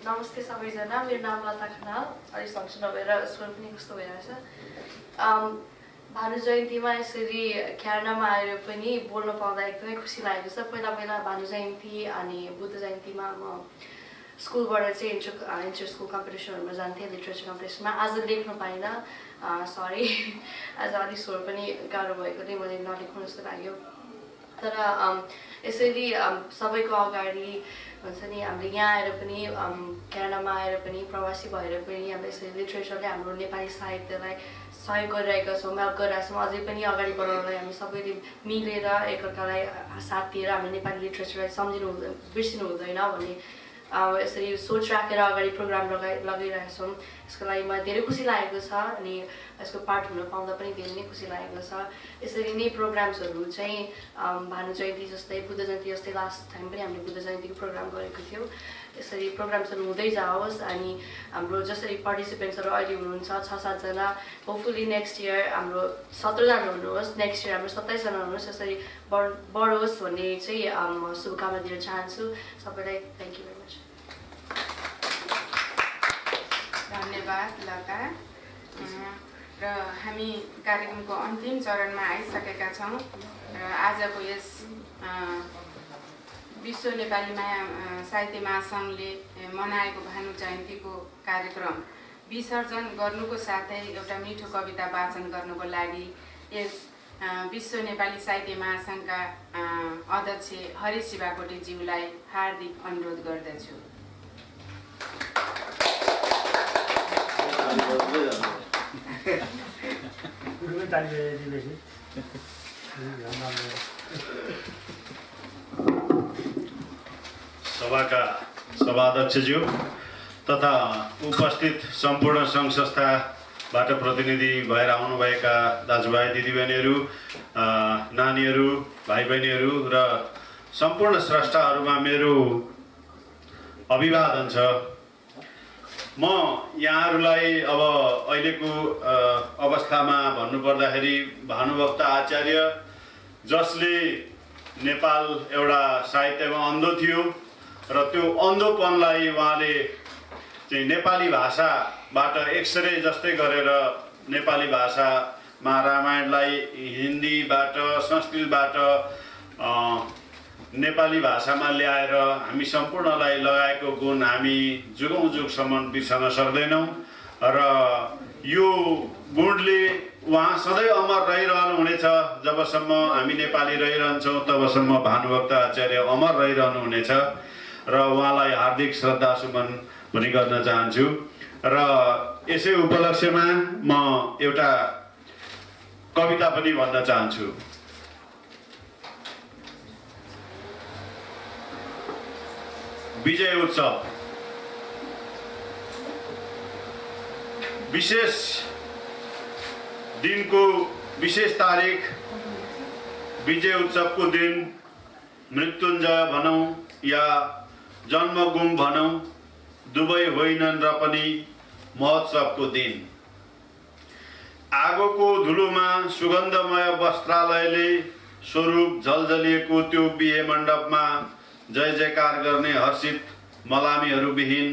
नमस्ते सबैजना, मेरो नाम लता खनाल। अलि सन्चो नभएर स्वर पनि कस्तो भइरहेछ। भानु जयन्तीमा यसरी ख्यार्नामा आएर पनि बोल्न पाउँदा एकदमै खुसी लागेको छ। पहिला भानु जयन्ती अनि बुद्ध जयन्तीमा म स्कुलबाट चाहिँ इन्टर स्कुल कम्पिटिसनहरूमा जान्थेँ, लिटरेचर कम्पिटिसनमा। आज लेख्न पाइनँ, सरी। आज अलिक स्वर पनि गाह्रो भएकोले मैले नलेख्नु जस्तो लाग्यो। तर यसरी सबैको अगाडि भन्छ नि, हामीले यहाँ आएर पनि क्यानाडामा आएर पनि प्रवासी भएर पनि अब यसरी लिटरेचरले हाम्रो नेपाली साहित्यलाई सहयोग गरिरहेका छौँ, हेल्प गरिरहेका छौँ। अझै पनि अगाडि बढाउनलाई हामी सबैले मिलेर एकअर्कालाई साथ दिएर हामीले नेपाली लिटरेचरलाई बिर्सिनु हुँदैन भन्ने यसरी सोच राखेर अगाडि प्रोग्राम लगाइरहेका छौँ। यसको लागि मलाई धेरै खुसी लागेको छ अनि यसको पार्ट हुन पाउँदा पनि धेरै नै खुसी लागेको छ। यसरी नै प्रोग्राम्सहरू चाहिँ भानु जयन्ती जस्तै बुद्ध जयन्ती जस्तै लास्ट टाइम पनि हामीले बुद्ध जयन्तीको प्रोग्राम गरेको थियौँ। यसरी प्रोग्राम्सहरू हुँदै जाओस् अनि हाम्रो जसरी पार्टिसिपेन्ट्सहरू अहिले हुनुहुन्छ 6-7 जना, होपफुली नेक्स्ट इयर हाम्रो 17 जना हुनुहोस्, नेक्स्ट इयर हाम्रो 27 जना हुनुहोस्, यसरी बढोस् भन्ने चाहिँ म शुभकामना दिन चाहन्छु सबैलाई। Thank you very much. धन्यवाद लता। र हामी कार्यक्रमको अन्तिम चरणमा आइसकेका छौँ र आजको यस विश्व नेपाली साहित्य महासङ्घले मनाएको भानु जयन्तीको कार्यक्रम विसर्जन गर्नुको साथै एउटा मिठो कविता वाचन गर्नुको लागि यस विश्व नेपाली साहित्य महासङ्घका अध्यक्ष हरिश शिवाकोटीज्यूलाई हार्दिक अनुरोध गर्दछु। सभाका सभाध्यक्षज्यू तथा उपस्थित सम्पूर्ण सङ्घ संस्थाबाट प्रतिनिधि भएर आउनुभएका दाजुभाइ दिदीबहिनीहरू, नानीहरू, भाइ बहिनीहरू र सम्पूर्ण स्रष्टाहरूमा मेरो अभिवादन छ। म यहाँहरूलाई अब अहिलेको अवस्थामा भन्नुपर्दाखेरि भानुभक्त आचार्य जसले नेपाल एउटा साहित्यमा अन्धो थियो र त्यो अन्धोपनलाई उहाँले चाहिँ नेपाली भाषाबाट एक्सरे जस्तै गरेर नेपाली भाषामा रामायणलाई हिन्दीबाट संस्कृतबाट नेपाली भाषामा ल्याएर हामी सम्पूर्णलाई लगाएको गुण हामी जुगौँ जुगसम्म बिर्सन सक्दैनौँ र यो गुणले उहाँ सधैँ अमर रहिरहनुहुनेछ। जबसम्म हामी नेपाली रहिरहन्छौँ तबसम्म भानुभक्त आचार्य अमर रहिरहनुहुनेछ र उहाँलाई हार्दिक श्रद्धासुमन पनि गर्न चाहन्छु। र यसै उपलक्ष्यमा म एउटा कविता पनि भन्न चाहन्छु। विजय उत्सव विशेष दिनको विशेष तारिख विजय उत्सवको दिन मृत्युञ्जय भनौँ या जन्मगुम भनौँ दुवै होइनन् र पनि महोत्सवको दिन। आगोको धुलोमा सुगन्धमय वस्त्रालयले स्वरूप झलझलिएको त्यो बिहे मण्डपमा जय जयकार गर्ने हर्षित मलामीहरू विहीन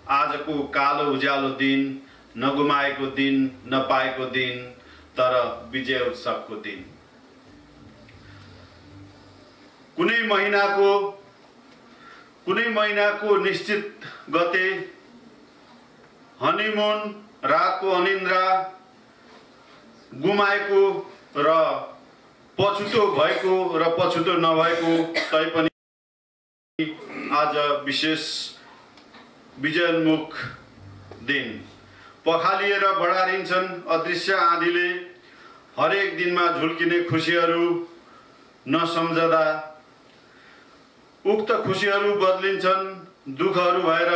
आजको कालो उज्यालो दिन, नगुमाएको दिन, नपाएको दिन, तर विजय उत्सवको दिन। कुनै महिनाको निश्चित गते हनीमुन रातको अनिन्द्रा गुमाएको र पछुतो भएको र पछुतो नभएको तैपनि आज विशेष विजयोन्मुख दिन। पखालिएर बढारिन्छन् अदृश्य आँधीले हरेक दिनमा झुल्किने खुसीहरू नसम्झदा उक्त खुसीहरू बदलिन्छन् दुःखहरू भएर।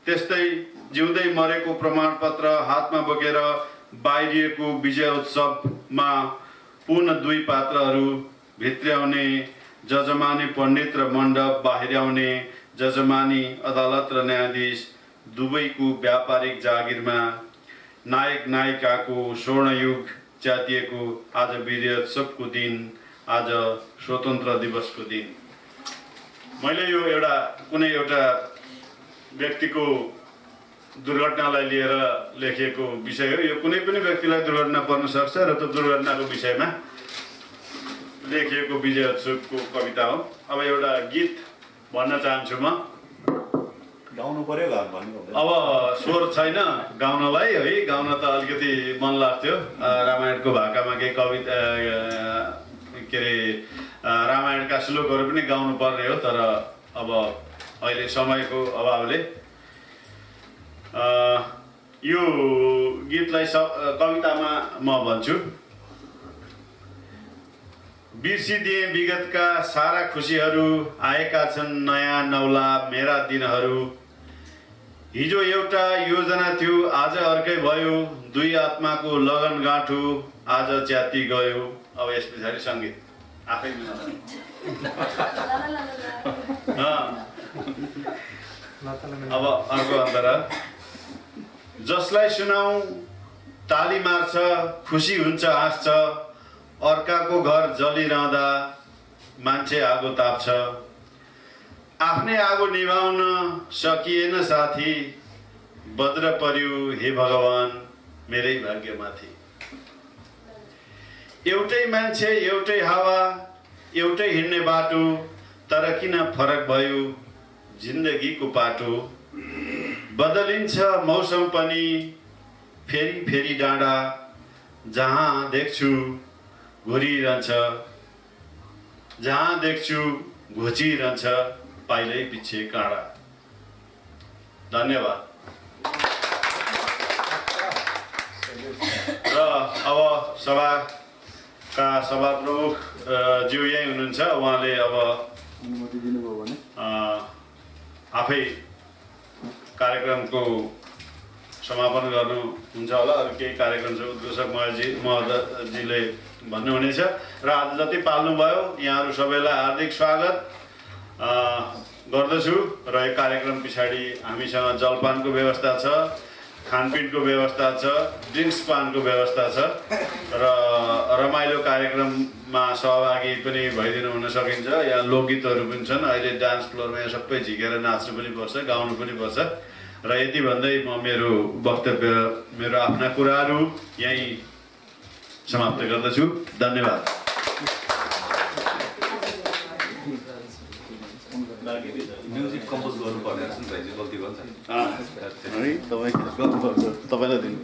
त्यस्तै जिउँदै मरेको प्रमाणपत्र हातमा बोकेर बाहिरिएको विजय उत्सवमा पुनः दुई पात्रहरू भित्र्याउने जजमानी पण्डित र मण्डप बाहिर्याउने जजमानी अदालत र न्यायाधीश दुवैको व्यापारिक जागिरमा नायक नायिकाको स्वर्णयुग च्यातिएको आज विजय उत्सवको दिन, आज स्वतन्त्र दिवसको दिन। मैले यो कुनै एउटा व्यक्तिको दुर्घटनालाई लिएर लेखिएको विषय हो। यो कुनै पनि व्यक्तिलाई दुर्घटना पर्न सक्छ र त्यो दुर्घटनाको विषयमा लेखिएको विजय उत्सवको कविता हो। अब एउटा गीत भन्न चाहन्छु म। गाउनु पर्यो भन्नु अब स्वर छैन गाउनलाई है, गाउन त अलिकति मन लाग्थ्यो। रामायणको भाकामा केही कविता के अरे रामायणका श्लोकहरू पनि गाउनु पर्ने हो, तर अब अहिले समयको अभावले यो गीतलाई कवितामा म भन्छु। बिर्सिदिए विगतका सारा खुसीहरू, आएका छन् नयाँ नौला मेरा दिनहरू। हिजो एउटा योजना थियो, आज अर्कै भयो, दुई आत्माको लगन गाँठो आज च्याति गयो। अब यस पछाडि सङ्गीत आफै अब अर्को अन्तरा। जसलाई सुनाऊ ताली मार्छ, खुसी हुन्छ हाँस्छ, अर्काको घर जलिरहँदा मान्छे आगो ताप्छ। आफ्नै आगो निभाउन सकिएन साथी, बज्र पर्यो हे भगवान मेरै भाग्यमाथि। एउटै मान्छे एउटै हावा एउटै हिँड्ने बाटो, तर किन फरक भयो जिन्दगीको पाटो। बदलिन्छ मौसम पनि फेरि फेरि डाँडा, जहाँ देख्छु घुरिरहन्छ, जहाँ देख्छु घुचिरहन्छ पाइलै पछि काँडा। धन्यवाद। र अब सभाका सभाप्रमुख ज्यू यहीँ हुनुहुन्छ, उहाँले अब अनुमति दिनुभयो भने आफै कार्यक्रमको समापन गर्नुहुन्छ होला। अरू केही कार्यक्रम छ उद्घोषक महोदयजीले भन्नुहुनेछ। र आज जति पाल्नुभयो यहाँहरू सबैलाई हार्दिक स्वागत गर्दछु। र यो कार्यक्रम पछाडि हामीसँग जलपानको व्यवस्था छ, खानपिनको व्यवस्था छ, ड्रिङ्क्स पानको व्यवस्था छ र रमाइलो कार्यक्रममा सहभागी पनि भइदिनु हुन सकिन्छ। यहाँ लोकगीतहरू पनि छन्। अहिले डान्स फ्लोरमा यहाँ सबै झिकेर नाच्नु पनि पर्छ, गाउनु पनि पर्छ। र यति भन्दै म मेरो वक्तव्य, मेरो आफ्ना कुराहरू यहीँ समाप्त गर्दछु। धन्यवाद। म्युजिक कम्पोज गर्नुपर्ने रहेछ नि त, गल्ती गर्छ तपाईँलाई दिनु।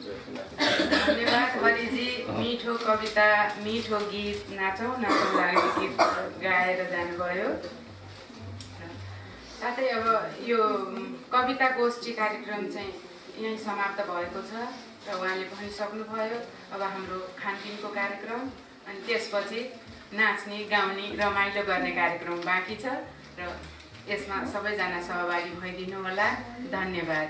धन्यवाद हरिजी। मिठो कविता, मिठो गीत, नाचौँ नाचौँ लागेको गीत गाएर जानुभयो। साथै अब यो कविता गोष्ठी कार्यक्रम चाहिँ यहीँ समाप्त भएको छ र उहाँले भनिसक्नुभयो। अब हाम्रो खानपिनको कार्यक्रम अनि त्यसपछि नाच्ने गाउने रमाइलो गर्ने कार्यक्रम बाँकी छ र यसमा सबैजना सहभागी भइदिनु होला। धन्यवाद।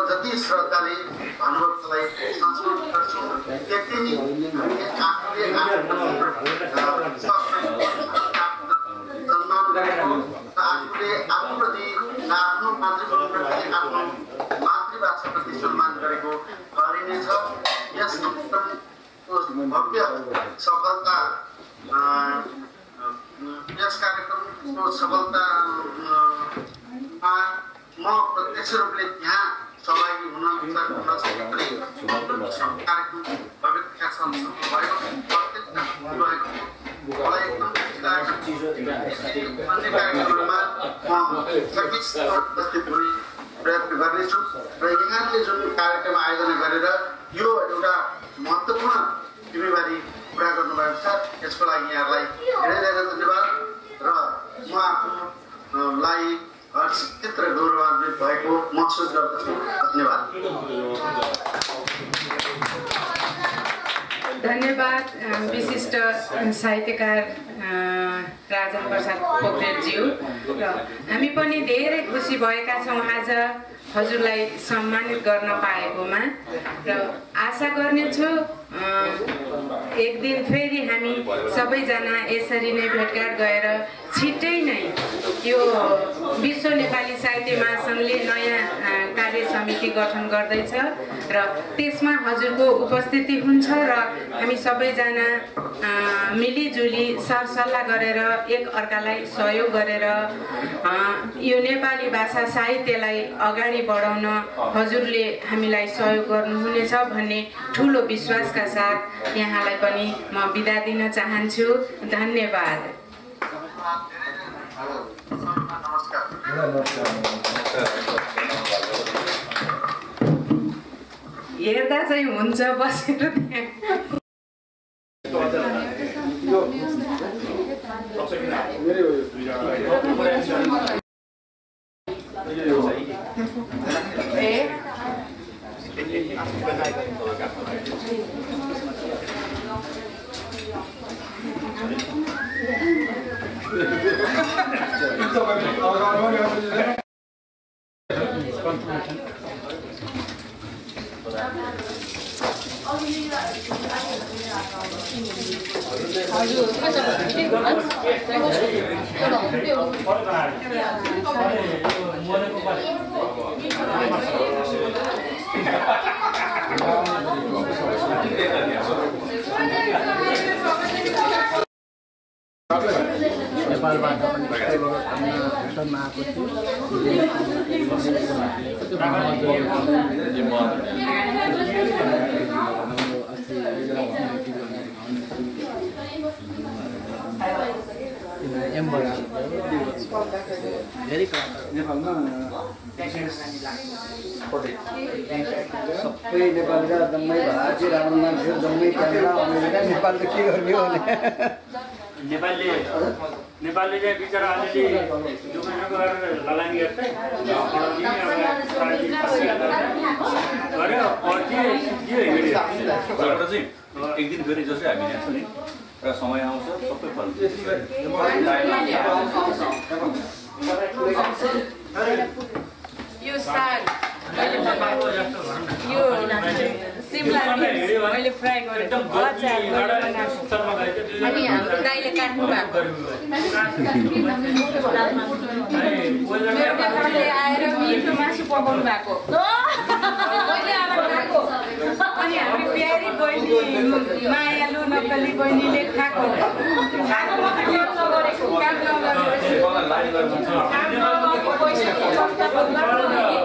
जति श्रद्धाले भानुभक्तलाई संस्मरण गर्छौँ त्यति नै हामीले आफूले सम्मान गरेको र आफूले आफूप्रति आफ्नो मातृभूमिप्रति आफ्नो मातृभाषाप्रति सम्मान गरेको गरिनेछ। यस कार्यक्रमको भव्य सफलता, यस कार्यक्रमको सफलतामा म प्रत्यक्ष रूपले त्यहाँ सहभागी हुन सके पनि कार्यक्रम भव्यका सँगसँगै भएको मलाई एकदम खुसी लागेको अन्य कार्यक्रमहरूमा म सकिस उपस्थित हुने प्रयत्न गर्नेछु। र यहाँले जुन कार्यक्रम आयोजना गरेर यो एउटा महत्त्वपूर्ण जिम्मेवारी पुरा गर्नुभएको छ, यसको लागि यहाँहरूलाई धेरै धेरै धन्यवाद। र म आफूलाई हर्षित र गौरवान्वित भएको महसुस गर्दछु। धन्यवाद। धन्यवाद विशिष्ट साहित्यकार राजा प्रसाद पोखरेलज्यू। र हामी पनि धेरै खुसी भएका छौँ आज हजुरलाई सम्मानित गर्न पाएकोमा। र आशा गर्नेछु एक दिन फेरि हामी सबैजना यसरी नै भेटघाट गएर छिट्टै नै यो विश्व नेपाली साहित्य महासङ्घले नयाँ कार्य समिति गठन गर्दैछ र त्यसमा हजुरको उपस्थिति हुन्छ र हामी सबैजना मिलिजुली सरसल्लाह गरेर एक अर्कालाई सहयोग गरेर यो नेपाली भाषा साहित्यलाई अगाडि बढाउन हजुरले हामीलाई सहयोग गर्नुहुनेछ भन्ने ठुलो विश्वासका साथ यहाँलाई पनि म बिदा दिन चाहन्छु। धन्यवाद। हेर्दा चाहिँ हुन्छ बसेर नेपालबाट पनि भेटनमा आएको धेरै नेपालमा सबै नेपालीका जम्मै भारतीय राम्रो मान्छेहरू जम्मै क्यानाडा अमेरिका नेपाल त के गर्ने हो नेपालले चाहिँ बिचरा अलिअलि दुःख गरेर ललानी गर्छ एक दिन फेरि जस्तै हामी यहाँ छ नि र समय आउँछ सबै फल यो साग यो सिमला मैले फ्राई गरेको अनि हाम्रो दाइले काट्नु भएको आएर मिठो मासु पकाउनु भएको अनि हाम्रो प्यारी बहिनी मायालु नक्कली बहिनीले खाएको काम नगरेको